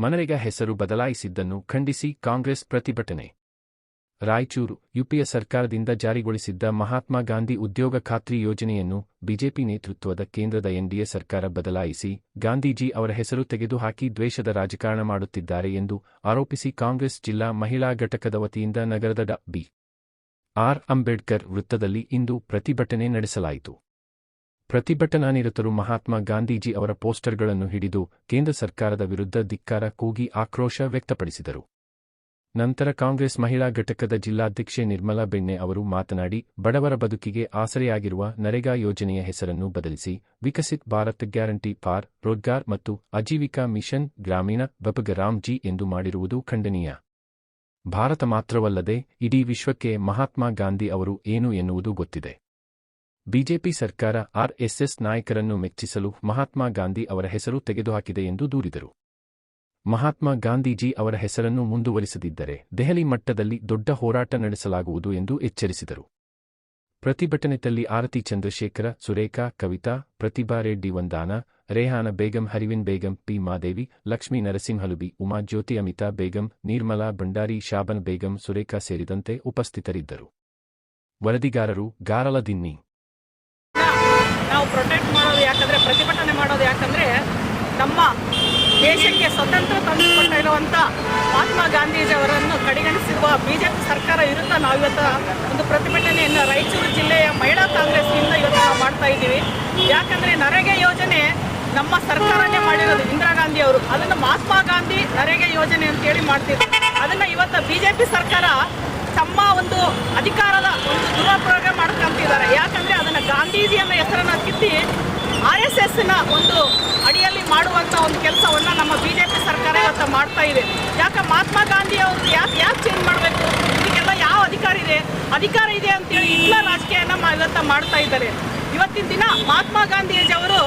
ಮನರೇಗಾ ಹೆಸರು ಬದಲಾಯಿಸಿದ್ದನ್ನು ಖಂಡಿಸಿ ಕಾಂಗ್ರೆಸ್ ಪ್ರತಿಭಟನೆ. ರಾಯಚೂರು. ಯುಪಿಎ ಸರ್ಕಾರದಿಂದ ಜಾರಿಗೊಳಿಸಿದ್ದ ಮಹಾತ್ಮ ಗಾಂಧಿ ಉದ್ಯೋಗ ಖಾತ್ರಿ ಯೋಜನೆಯನ್ನು ಬಿಜೆಪಿ ನೇತೃತ್ವದ ಕೇಂದ್ರದ ಎನ್ಡಿಎ ಸರ್ಕಾರ ಬದಲಾಯಿಸಿ ಗಾಂಧೀಜಿ ಅವರ ಹೆಸರು ತೆಗೆದುಹಾಕಿ ದ್ವೇಷದ ರಾಜಕಾರಣ ಮಾಡುತ್ತಿದ್ದಾರೆ ಎಂದು ಆರೋಪಿಸಿ ಕಾಂಗ್ರೆಸ್ ಜಿಲ್ಲಾ ಮಹಿಳಾ ಘಟಕದ ವತಿಯಿಂದ ನಗರದ ಡಾ. ಬಿ. ಆರ್. ಅಂಬೇಡ್ಕರ್ ವೃತ್ತದಲ್ಲಿ ಇಂದು ಪ್ರತಿಭಟನೆ ನಡೆಸಲಾಯಿತು. ಪ್ರತಿಭಟನಾನಿರತರು ಮಹಾತ್ಮ ಗಾಂಧೀಜಿ ಅವರ ಪೋಸ್ಟರ್ಗಳನ್ನು ಹಿಡಿದು ಕೇಂದ್ರ ಸರ್ಕಾರದ ವಿರುದ್ಧ ಧಿಕ್ಕಾರ ಕೂಗಿ ಆಕ್ರೋಶ ವ್ಯಕ್ತಪಡಿಸಿದರು. ನಂತರ ಕಾಂಗ್ರೆಸ್ ಮಹಿಳಾ ಘಟಕದ ಜಿಲ್ಲಾಧ್ಯಕ್ಷೆ ನಿರ್ಮಲಾ ಬೆಣ್ಣೆ ಅವರು ಮಾತನಾಡಿ, ಬಡವರ ಬದುಕಿಗೆ ಆಸರೆಯಾಗಿರುವ ನರೇಗಾ ಯೋಜನೆಯ ಹೆಸರನ್ನು ಬದಲಿಸಿ ವಿಕಸಿತ್ ಭಾರತ್ ಗ್ಯಾರಂಟಿ ಫಾರ್ ರೋಜ್ಗಾರ್ ಮತ್ತು ಆಜೀವಿಕಾ ಮಿಷನ್ ಗ್ರಾಮೀಣ ಬಪಗರಾಮ್ ಜಿ ಎಂದು ಮಾಡಿರುವುದು ಖಂಡನೀಯ. ಭಾರತ ಮಾತ್ರವಲ್ಲದೆ ಇಡೀ ವಿಶ್ವಕ್ಕೆ ಮಹಾತ್ಮ ಗಾಂಧಿ ಅವರು ಏನು ಎನ್ನುವುದು ಗೊತ್ತಿದೆ. ಬಿಜೆಪಿ ಸರ್ಕಾರ ಆರ್ಎಸ್ಎಸ್ ನಾಯಕರನ್ನು ಮೆಚ್ಚಿಸಲು ಮಹಾತ್ಮ ಗಾಂಧಿ ಅವರ ಹೆಸರು ತೆಗೆದುಹಾಕಿದೆ ಎಂದು ದೂರಿದರು. ಮಹಾತ್ಮ ಗಾಂಧೀಜಿ ಅವರ ಹೆಸರನ್ನು ಮುಂದುವರಿಸದಿದ್ದರೆ ದೆಹಲಿ ಮಟ್ಟದಲ್ಲಿ ದೊಡ್ಡ ಹೋರಾಟ ನಡೆಸಲಾಗುವುದು ಎಂದು ಎಚ್ಚರಿಸಿದರು. ಪ್ರತಿಭಟನೆಯಲ್ಲಿ ಆರತಿ ಚಂದ್ರಶೇಖರ, ಸುರೇಖಾ, ಕವಿತಾ, ಪ್ರತಿಭಾ ರೆಡ್ಡಿ, ವಂದಾನ, ರೇಹಾನ ಬೇಗಂ, ಹರಿವಿನ್ ಬೇಗಂ, ಪಿ. ಮಾದೇವಿ, ಲಕ್ಷ್ಮೀ ನರಸಿಂಹಲುಬಿ, ಉಮಾ ಜ್ಯೋತಿ, ಅಮಿತಾ ಬೇಗಂ, ನಿರ್ಮಲಾ ಭಂಡಾರಿ, ಶಾಬನ್ ಬೇಗಂ, ಸುರೇಖಾ ಸೇರಿದಂತೆ ಉಪಸ್ಥಿತರಿದ್ದರು. ವರದಿಗಾರರು ಗಾರಲದಿನ್ನಿ. ನಾವು ಪ್ರೊಟೆಕ್ಟ್ ಮಾಡೋದು ಯಾಕಂದ್ರೆ, ಪ್ರತಿಭಟನೆ ಮಾಡೋದು ಯಾಕಂದ್ರೆ, ನಮ್ಮ ದೇಶಕ್ಕೆ ಸ್ವತಂತ್ರ ತಂದುಕೊಡ್ತಾ ಇರುವಂಥ ಮಹಾತ್ಮ ಗಾಂಧೀಜಿ ಅವರನ್ನು ಕಡೆಗಣಿಸಿರುವ ಬಿಜೆಪಿ ಸರ್ಕಾರ ವಿರುದ್ಧ ನಾವು ಇವತ್ತು ಒಂದು ಪ್ರತಿಭಟನೆಯನ್ನು ರಾಯಚೂರು ಜಿಲ್ಲೆಯ ಮಹಿಳಾ ಕಾಂಗ್ರೆಸ್ನಿಂದ ಇವತ್ತು ನಾವು ಮಾಡ್ತಾ ಇದ್ದೀವಿ. ಯಾಕಂದರೆ ನರೇಗಾ ಯೋಜನೆ ನಮ್ಮ ಸರ್ಕಾರನೇ ಮಾಡಿರೋದು, ಇಂದಿರಾ ಗಾಂಧಿ ಅವರು ಅದನ್ನು ಮಹಾತ್ಮ ಗಾಂಧಿ ನರೇಗಾ ಯೋಜನೆ ಅಂತೇಳಿ ಮಾಡ್ತಿದ್ರು. ಅದನ್ನು ಇವತ್ತು ಬಿಜೆಪಿ ಸರ್ಕಾರ ತಮ್ಮ ಒಂದು ಅಧಿಕಾರದ ಒಂದು ದುರುಪಯೋಗ ಮಾಡ್ಕೊಂತಿದ್ದಾರೆ. ಯಾಕಂದರೆ ಅದನ್ನು ಗಾಂಧೀಜಿಯನ್ನ ಹೆಸರನ್ನು ಕಿತ್ತಿ RSSನ ಒಂದು ಅಡಿಯಲ್ಲಿ ಮಾಡುವಂಥ ಒಂದು ಕೆಲಸವನ್ನು ನಮ್ಮ ಬಿಜೆಪಿ ಸರ್ಕಾರ ಇವತ್ತು ಮಾಡ್ತಾ ಇದೆ. ಯಾಕೆ ಮಹಾತ್ಮ ಗಾಂಧಿ ಅವರು ಯಾಕೆ ಚೇಂಜ್ ಮಾಡಬೇಕು? ಇದಕ್ಕೆಲ್ಲ ಯಾವ ಅಧಿಕಾರ ಇದೆ ಅಂತೇಳಿ ಹಿಟ್ಲರ್ ರಾಜಕೀಯನ ಇವತ್ತು ಮಾಡ್ತಾ ಇದ್ದಾರೆ. ಇವತ್ತಿನ ದಿನ ಮಹಾತ್ಮ ಗಾಂಧೀಜಿ ಅವರು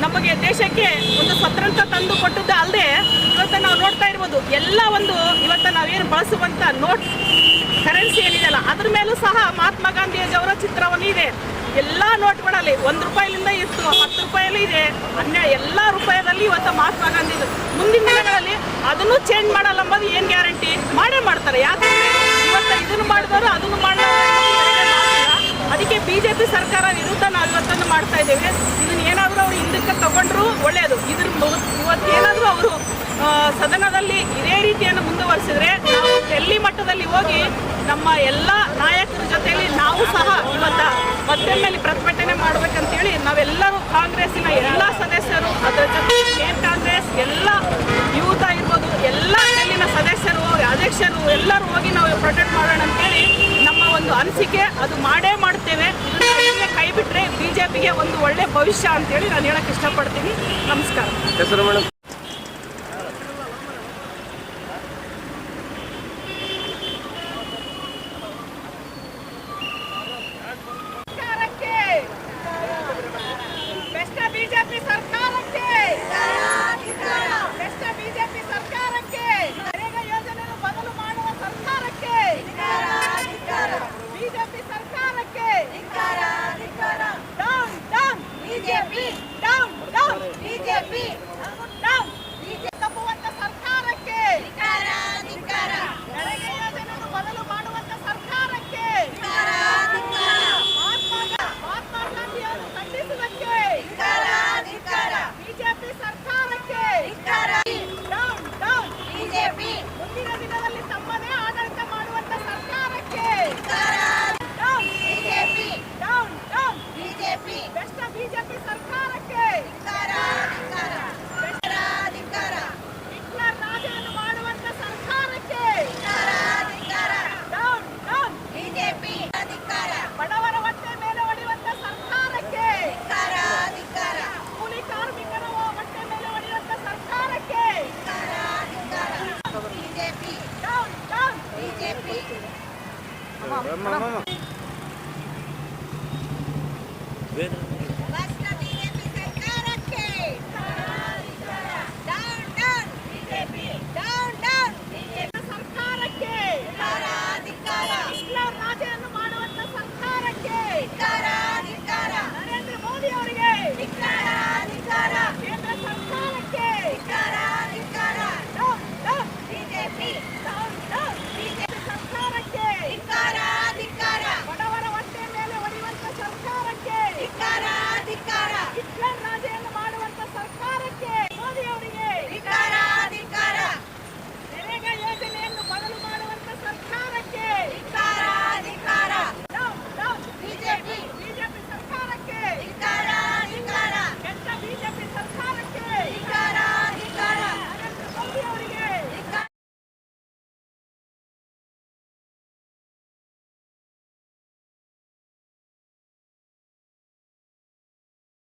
ನಮಗೆ ದೇಶಕ್ಕೆ ಒಂದು ಸ್ವತಂತ್ರ ತಂದು ಕೊಟ್ಟದ್ದು ಅಲ್ಲದೆ ಇವತ್ತು ನಾವು ನೋಡ್ತಾ ಇರ್ಬೋದು, ಎಲ್ಲ ಒಂದು ಇವತ್ತು ನಾವೇನು ಬಳಸುವಂಥ ನೋಟ್ ಕರೆನ್ಸಿ ಏನಿದೆಯಲ್ಲ ಅದ್ರ ಮೇಲೂ ಸಹ ಮಹಾತ್ಮ ಗಾಂಧೀಜಿ ಅವರ ಚಿತ್ರವನ್ನು ಇದೆ. ಎಲ್ಲ ನೋಟ್ಗಳಲ್ಲಿ 1 ರೂಪಾಯಿಲಿಂದ ಇತ್ತು, 10 ರೂಪಾಯಲ್ಲಿ ಇದೆ, ಎಲ್ಲ ರೂಪಾಯಿದಲ್ಲಿ ಇವತ್ತು ಮಹಾತ್ಮ ಗಾಂಧಿ. ಮುಂದಿನ ದಿನಗಳಲ್ಲಿ ಅದನ್ನು ಚೇಂಜ್ ಮಾಡಲ್ಲ ಅಂಬೋದು ಏನು ಗ್ಯಾರಂಟಿ? ಮಾಡೇ ಮಾಡ್ತಾರೆ. ಯಾಕಂದರೆ ಇವತ್ತು ಇದನ್ನು ಮಾಡಿದವರು ಅದನ್ನು ಮಾಡಲ್ಲ. ಅದಕ್ಕೆ ಬಿಜೆಪಿ ಸರ್ಕಾರ ವಿರುದ್ಧ ನಾವು ಇವತ್ತನ್ನು ಮಾಡ್ತಾ ಇದ್ದೇವೆ. ಇದನ್ನು ಏನಾದರೂ ಅವರು ಹಿಂದಕ್ಕೆ ತಗೊಂಡ್ರು ಒಳ್ಳೆಯದು. ಇವತ್ತೇನಾದರೂ ಅವರು ಸದನದಲ್ಲಿ ಇದೇ ರೀತಿಯನ್ನು ಮುಂದುವರಿಸಿದ್ರೆ ನಾವು ಡೆಲ್ಲಿ ಮಟ್ಟದಲ್ಲಿ ಹೋಗಿ ನಮ್ಮ ಎಲ್ಲ ನಾಯಕರ ಜೊತೆಯಲ್ಲಿ ನಾವು ಸಹ ಇವತ್ತು ಮತ್ತೊಮ್ಮೆ ಪ್ರತಿಭಟನೆ ಮಾಡಬೇಕಂತೇಳಿ ನಾವೆಲ್ಲರೂ ಕಾಂಗ್ರೆಸ್ಸಿನ ಎಲ್ಲ ಸದಸ್ಯರು, ಅದರ ಜೊತೆ ಸ್ಟೇಟ್ ಕಾಂಗ್ರೆಸ್ ಎಲ್ಲ ಯೂತ್ ಇರ್ಬೋದು, ಎಲ್ಲ ಡೆಲ್ಲಿನ ಸದಸ್ಯರು, ಅಧ್ಯಕ್ಷರು ಎಲ್ಲರೂ ಹೋಗಿ ನಾವು ಪ್ರೊಟೆಕ್ಟ್ ಮಾಡೋಣ ಅಂತೇಳಿ ನಮ್ಮ ಒಂದು ಅನಿಸಿಕೆ. ಅದು ಮಾಡೇ ಮಾಡ್ತೇವೆ. ಇದನ್ನ ಕೈ ಬಿಟ್ಟರೆ ಬಿಜೆಪಿಗೆ ಒಂದು ಒಳ್ಳೆ ಭವಿಷ್ಯ ಅಂತೇಳಿ ನಾನು ಹೇಳಕ್ಕೆ ಇಷ್ಟಪಡ್ತೀನಿ. ನಮಸ್ಕಾರ. ಬಿಜೆಪಿ ಸರ್ಕಾರಕ್ಕೆ, ಬಿಜೆಪಿ ಸರ್ಕಾರಕ್ಕೆ, ನರೇಗಾ ಯೋಜನೆ ಬದಲು ಮಾಡುವ ಸರ್ಕಾರಕ್ಕೆ, ಬಿಜೆಪಿ ಸರ್ಕಾರಕ್ಕೆ down down BJP, down down BJP, down